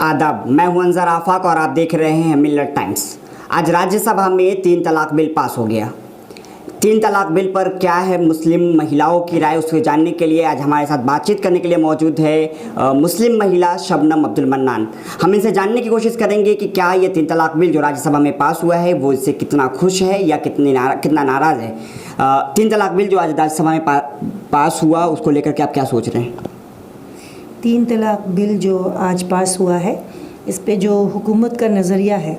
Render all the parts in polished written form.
आदाब, मैं हूं अंजर आफाक और आप देख रहे हैं मिलत टाइम्स। आज राज्यसभा में 3 तलाक बिल पास हो गया। 3 तलाक बिल पर क्या है मुस्लिम महिलाओं की राय, उसको जानने के लिए आज हमारे साथ बातचीत करने के लिए मौजूद है मुस्लिम महिला शबनम अब्दुल मन्नान। हम इनसे जानने की कोशिश करेंगे कि क्या ये 3 तलाक बिल जो राज्यसभा में पास हुआ है वो इससे कितना खुश है या कितना नाराज़ है। 3 तलाक बिल जो आज राज्यसभा में पास हुआ उसको लेकर के आप क्या सोच रहे हैं? 3 तलाक बिल जो आज पास हुआ है, इस पे जो हुकूमत का नज़रिया है,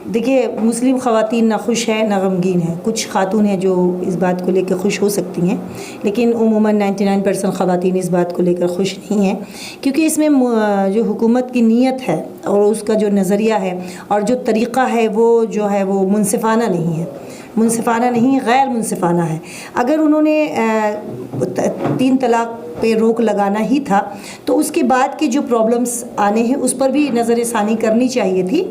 देखिए मुस्लिम ख़वातीन ना खुश है ना गमगीन है। कुछ खातून हैं जो इस बात को लेकर खुश हो सकती हैं, लेकिन उमूमन 99% ख़वातीन इस बात को लेकर खुश नहीं हैं, क्योंकि इसमें जो हुकूमत की नीयत है और उसका जो नज़रिया है और जो तरीक़ा है वो जो है वो मुनसिफ़ाना नहीं है, मुनसिफ़ाना नहीं, गैर मुनसिफ़ाना है। अगर उन्होंने 3 तलाक पे रोक लगाना ही था तो उसके बाद के जो प्रॉब्लम्स आने हैं उस पर भी नज़र षानी करनी चाहिए थी।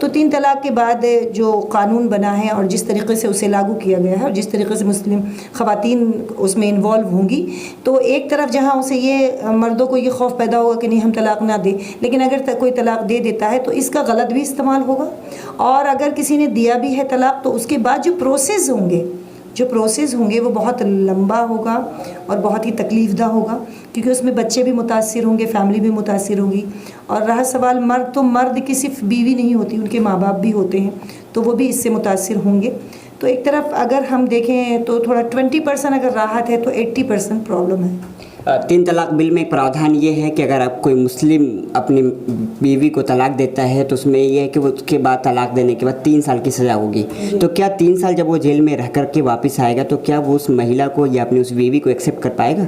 तो 3 तलाक के बाद जो कानून बना है और जिस तरीके से उसे लागू किया गया है और जिस तरीके से मुस्लिम ख़वातीन उसमें इन्वॉल्व होंगी, तो एक तरफ जहाँ उसे ये मर्दों को ये खौफ पैदा होगा कि नहीं हम तलाक ना दें, लेकिन अगर कोई तलाक दे देता है तो इसका गलत भी इस्तेमाल होगा, और अगर किसी ने दिया भी है तलाक तो उसके बाद जो प्रोसेस होंगे वो बहुत लंबा होगा और बहुत ही तकलीफ़दा होगा, क्योंकि उसमें बच्चे भी मुतासिर होंगे, फैमिली भी मुतासिर होगी। और रहा सवाल मर्द, तो मर्द की सिर्फ बीवी नहीं होती, उनके माँ बाप भी होते हैं, तो वो भी इससे मुतासिर होंगे। तो एक तरफ अगर हम देखें तो थोड़ा 20% अगर राहत है तो 80% प्रॉब्लम है। 3 तलाक बिल में एक प्रावधान ये है कि अगर आप कोई मुस्लिम अपनी बीवी को तलाक देता है तो उसमें ये है कि वो उसके बाद तलाक देने के बाद 3 साल की सज़ा होगी। तो क्या 3 साल जब वो जेल में रह कर के वापस आएगा तो क्या वो उस महिला को या अपनी उस बीवी को एक्सेप्ट कर पाएगा?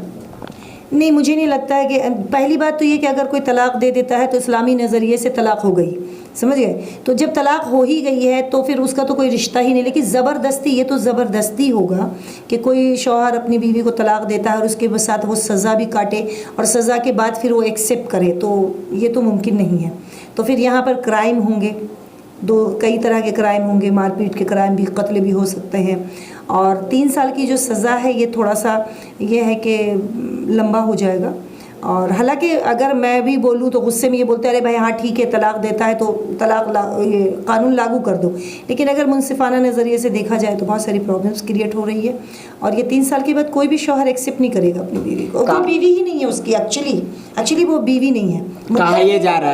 नहीं, मुझे नहीं लगता है कि पहली बात तो ये कि अगर कोई तलाक दे देता है तो इस्लामी नज़रिए से तलाक हो गई, समझ गए। तो जब तलाक हो ही गई है तो फिर उसका तो कोई रिश्ता ही नहीं। लेकिन ज़बरदस्ती, ये तो ज़बरदस्ती होगा कि कोई शौहर अपनी बीवी को तलाक देता है और उसके साथ वो सज़ा भी काटे और सज़ा के बाद फिर वो एक्सेप्ट करे, तो ये तो मुमकिन नहीं है। तो फिर यहाँ पर क्राइम होंगे, कई तरह के क्राइम होंगे, मारपीट के क्राइम भी, कत्ल भी हो सकते हैं। और 3 साल की जो सज़ा है ये थोड़ा सा ये है कि लंबा हो जाएगा। और हालांकि अगर मैं भी बोलूँ तो गुस्से में ये बोलते हैं अरे भाई हाँ ठीक है, तलाक देता है तो ये कानून लागू कर दो, लेकिन अगर मुनसिफाना नज़रिए से देखा जाए तो बहुत सारी प्रॉब्लम्स क्रिएट हो रही है। और ये 3 साल के बाद कोई भी शौहर एक्सेप्ट नहीं करेगा अपनी बीवी को, वो बीवी ही नहीं है उसकी, एक्चुअली वो बीवी नहीं है। कहा यह जा रहा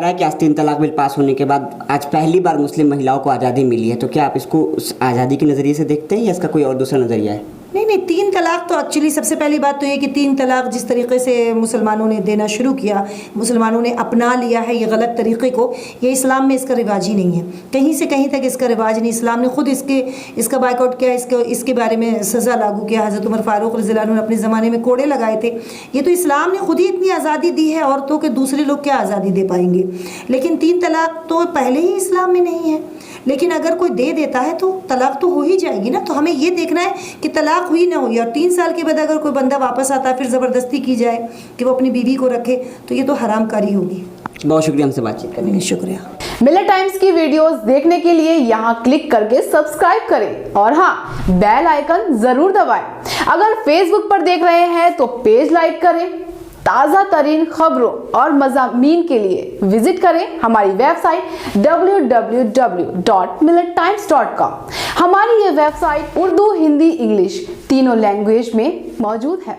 है कि आज 3 तलाक बिल पास होने के बाद आज पहली बार मुस्लिम महिलाओं को आज़ादी मिली है, तो क्या आप इसको उस आज़ादी के नज़रिए से देखते हैं या इसका कोई और दूसरा नज़रिया है? नहीं, 3 तलाक तो एक्चुअली सबसे पहली बात तो ये कि 3 तलाक जिस तरीके से मुसलमानों ने देना शुरू किया, मुसलमानों ने अपना लिया है ये गलत तरीक़े को, ये इस्लाम में इसका रिवाज ही नहीं है, कहीं से कहीं तक इसका रिवाज नहीं। इस्लाम ने खुद इसका बाइकआउट किया, इसके बारे में सज़ा लागू किया। हज़रत उमर फ़ारूक रज़ियल्लाहु अन्हु ने अपने ज़माने में कोड़े लगाए थे। ये तो इस्लाम ने खुद ही इतनी आज़ादी दी है औरतों के, दूसरे लोग क्या आज़ादी दे पाएंगे। लेकिन 3 तलाक तो पहले ही इस्लाम में नहीं है, लेकिन अगर कोई दे देता है तो तलाक तो हो ही जाएगी ना। तो हमें ये देखना है कि तलाक हुई ना हुई, और 3 साल के बाद अगर कोई बंदा वापस आता है फिर ज़बरदस्ती की जाए कि वो अपनी बीवी को रखे, तो ये तो हरामकारी होगी। बहुत शुक्रिया हमसे बातचीत करने के लिए। शुक्रिया। मिलत टाइम्स की वीडियोस देखने के लिए यहाँ क्लिक करके सब्सक्राइब करें और हाँ, बेल आइकन जरूर दबाएं। अगर फेसबुक पर देख रहे हैं तो पेज लाइक करें। ताज़ा तरीन खबरों और मज़ामीन के लिए विजिट करें हमारी वेबसाइट www.millettimes.com। हमारी ये वेबसाइट उर्दू, हिंदी, इंग्लिश तीनों लैंग्वेज में मौजूद है।